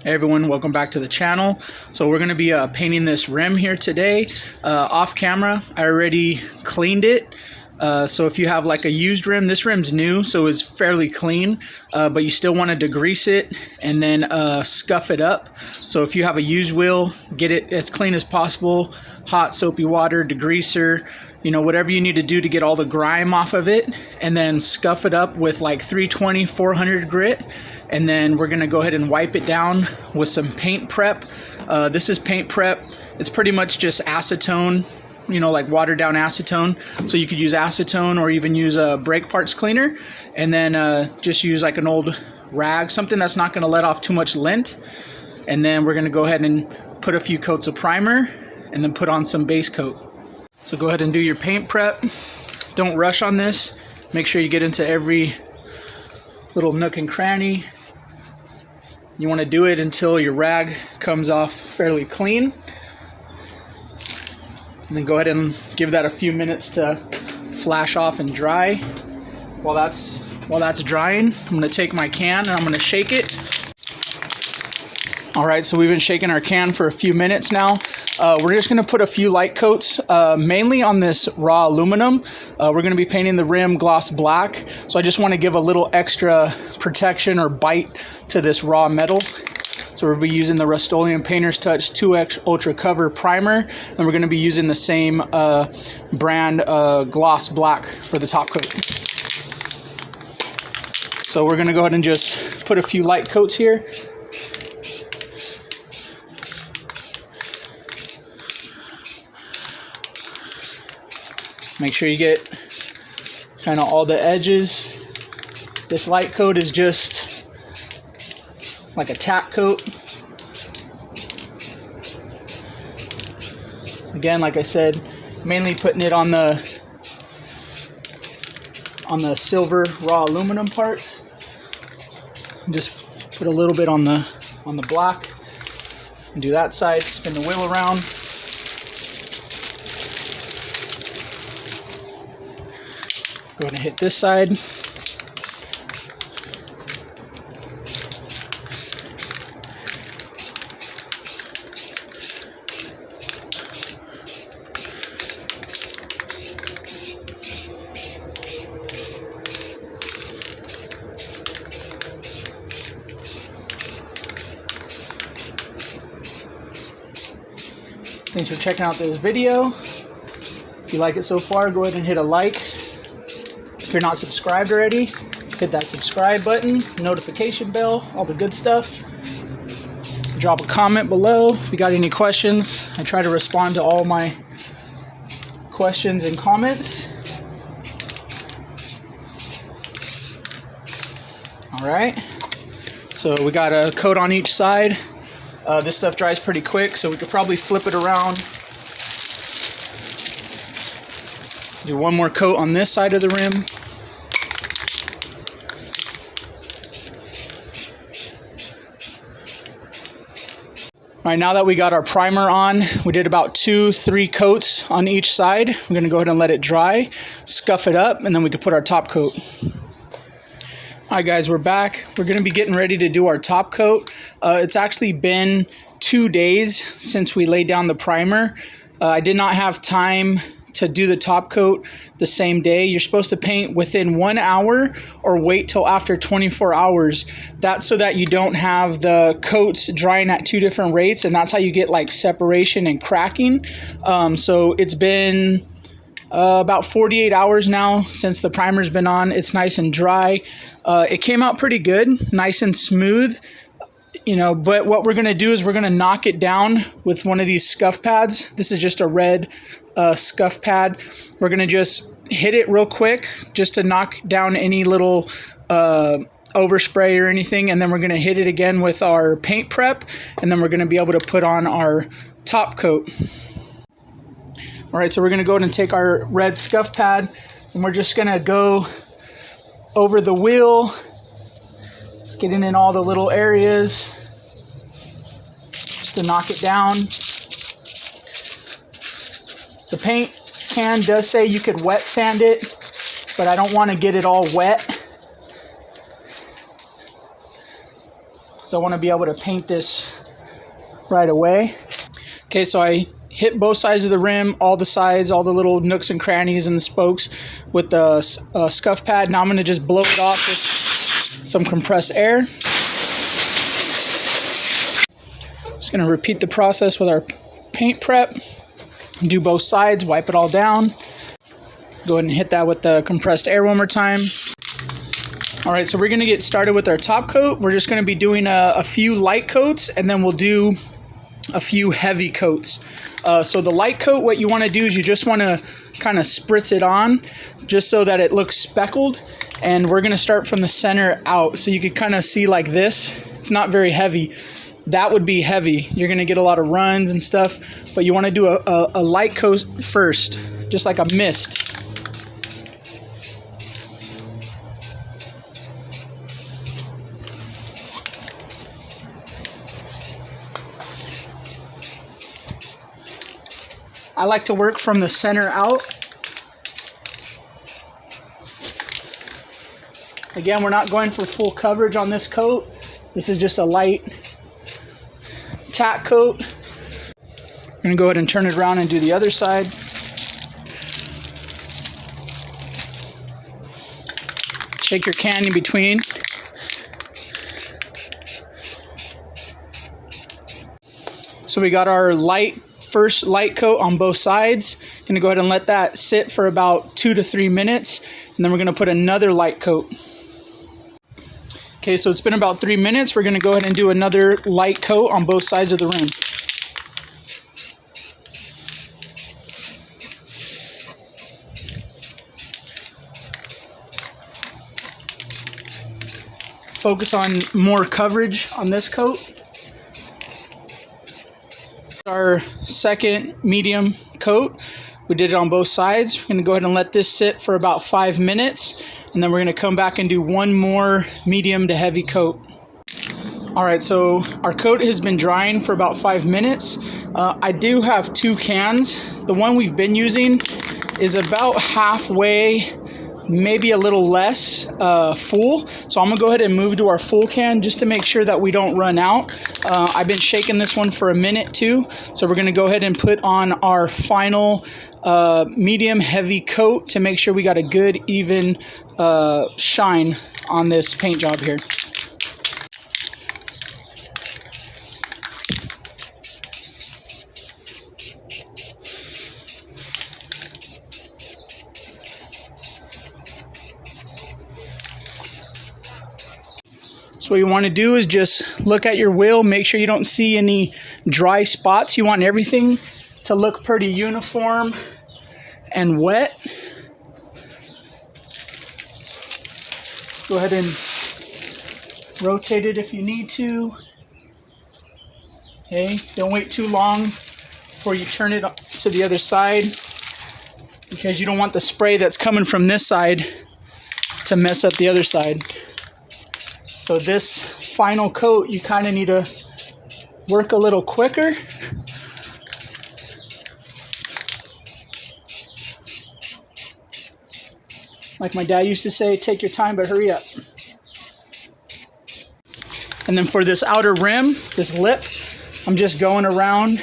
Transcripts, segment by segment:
Hey everyone, welcome back to the channel. So we're going to be painting this rim here today off camera. I already cleaned it. So if you have like a used rim, this rim's new, so it's fairly clean, but you still want to degrease it and then scuff it up. So if you have a used wheel, get it as clean as possible, hot soapy water, degreaser, you know, whatever you need to do to get all the grime off of it, and then scuff it up with like 320, 400 grit. And then we're gonna go ahead and wipe it down with some paint prep. This is paint prep. It's pretty much just acetone, you know, like watered down acetone. So you could use acetone or even use a brake parts cleaner, and then just use like an old rag, something that's not gonna let off too much lint. And then we're gonna go ahead and put a few coats of primer and then put on some base coat. So go ahead and do your paint prep. Don't rush on this. Make sure you get into every little nook and cranny. You want to do it until your rag comes off fairly clean. And then go ahead and give that a few minutes to flash off and dry. While that's drying, I'm going to take my can and I'm going to shake it. Alright, so we've been shaking our can for a few minutes now. We're just going to put a few light coats, mainly on this raw aluminum. We're going to be painting the rim gloss black, so I just want to give a little extra protection or bite to this raw metal. So we'll be using the Rustoleum Painters Touch 2X Ultra Cover Primer, and we're going to be using the same brand gloss black for the top coat. So we're going to go ahead and just put a few light coats here. Make sure you get kind of all the edges. This light coat is just like a tack coat. Again, like I said, mainly putting it on the silver raw aluminum parts. Just put a little bit on the black. And do that side, spin the wheel around. Go ahead and hit this side. Thanks for checking out this video. If you like it so far, go ahead and hit a like. If you're not subscribed already, hit that subscribe button, notification bell, all the good stuff. Drop a comment below if you got any questions. I try to respond to all my questions and comments. All right, so we got a coat on each side. This stuff dries pretty quick, so we could probably flip it around. Do one more coat on this side of the rim. All right, now that we got our primer on, we did about 2-3 coats on each side. We're gonna go ahead and let it dry, scuff it up, and then we can put our top coat. All right guys, we're back. We're gonna be getting ready to do our top coat. It's actually been 2 days since we laid down the primer. I did not have time to do the top coat the same day. You're supposed to paint within 1 hour or wait till after 24 hours. That's so that you don't have the coats drying at 2 different rates, and that's how you get like separation and cracking. So it's been about 48 hours now since the primer's been on. It's nice and dry. It came out pretty good, nice and smooth. You know, but what we're going to do is we're going to knock it down with one of these scuff pads. This is just a red scuff pad. We're going to just hit it real quick just to knock down any little overspray or anything. And then we're going to hit it again with our paint prep. And then we're going to be able to put on our top coat. All right, so we're going to go ahead and take our red scuff pad and we're just going to go over the wheel, getting in all the little areas just to knock it down. The paint can does say you could wet sand it, but I don't want to get it all wet. I want to be able to paint this right away. Okay, so I hit both sides of the rim, all the sides, all the little nooks and crannies and the spokes with the Scuff Pad. Now I'm going to just blow it off with some compressed air. Just going to repeat the process with our paint prep. Do both sides, wipe it all down. Go ahead and hit that with the compressed air one more time. All right, so we're going to get started with our top coat. We're just going to be doing a few light coats, and then we'll do a few heavy coats. So the light coat, what you want to do is you just want to kind of spritz it on just so that it looks speckled. And we're going to start from the center out. So you could kind of see like this. It's not very heavy. That would be heavy. You're going to get a lot of runs and stuff. But you want to do a light coat first, just like a mist. I like to work from the center out. Again, we're not going for full coverage on this coat. This is just a light tack coat. I'm going to go ahead and turn it around and do the other side. Shake your can in between. So we got our first light coat on both sides. Going to go ahead and let that sit for about 2 to 3 minutes, and then we're going to put another light coat. Okay, so it's been about 3 minutes. We're going to go ahead and do another light coat on both sides of the rim. Focus on more coverage on this coat. Our second medium coat, we did it on both sides. We're going to go ahead and let this sit for about 5 minutes, and then we're going to come back and do one more medium to heavy coat. All right, so our coat has been drying for about 5 minutes. I do have 2 cans. The one we've been using is about halfway, maybe a little less full. So I'm gonna go ahead and move to our full can just to make sure that we don't run out. I've been shaking this one for a minute too. So we're gonna go ahead and put on our final medium heavy coat to make sure we got a good even shine on this paint job here. So what you want to do is just look at your wheel, make sure you don't see any dry spots. You want everything to look pretty uniform and wet. Go ahead and rotate it if you need to. Okay, don't wait too long before you turn it to the other side, because you don't want the spray that's coming from this side to mess up the other side. So this final coat, you kind of need to work a little quicker. Like my dad used to say, take your time, but hurry up. And then for this outer rim, this lip, I'm just going around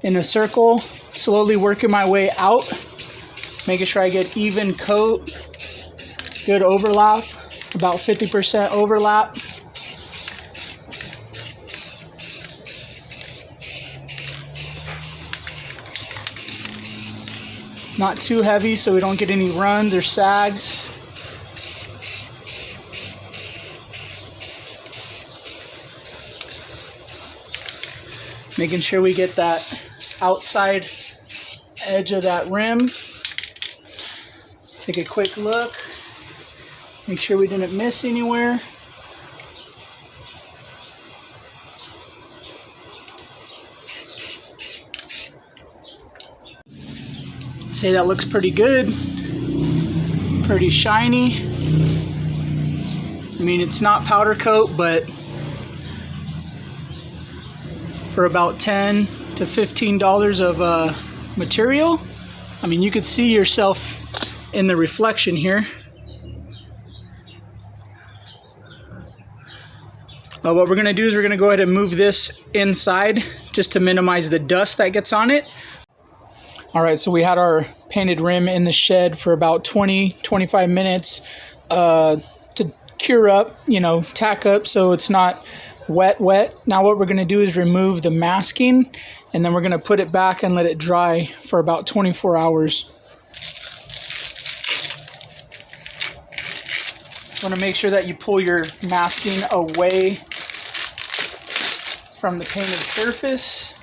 in a circle, slowly working my way out, making sure I get even coat, good overlap. About 50% overlap. Not too heavy so we don't get any runs or sags. Making sure we get that outside edge of that rim. Take a quick look. Make sure we didn't miss anywhere. I'd say that looks pretty good. Pretty shiny. I mean, it's not powder coat, but for about $10 to $15 of material, I mean, you could see yourself in the reflection here. What we're going to do is we're going to go ahead and move this inside just to minimize the dust that gets on it. All right, so we had our painted rim in the shed for about 20-25 minutes to cure up, you know, tack up so it's not wet. Now what we're going to do is remove the masking, and then we're going to put it back and let it dry for about 24 hours. You want to make sure that you pull your masking away from the painted surface.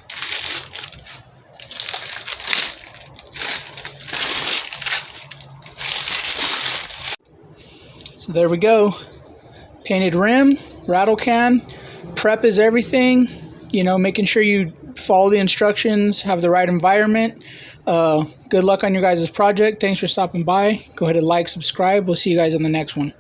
So there we go. Painted rim, rattle can. Prep is everything. You know, making sure you follow the instructions, have the right environment. Good luck on your guys' project. Thanks for stopping by. Go ahead and like, subscribe. We'll see you guys on the next one.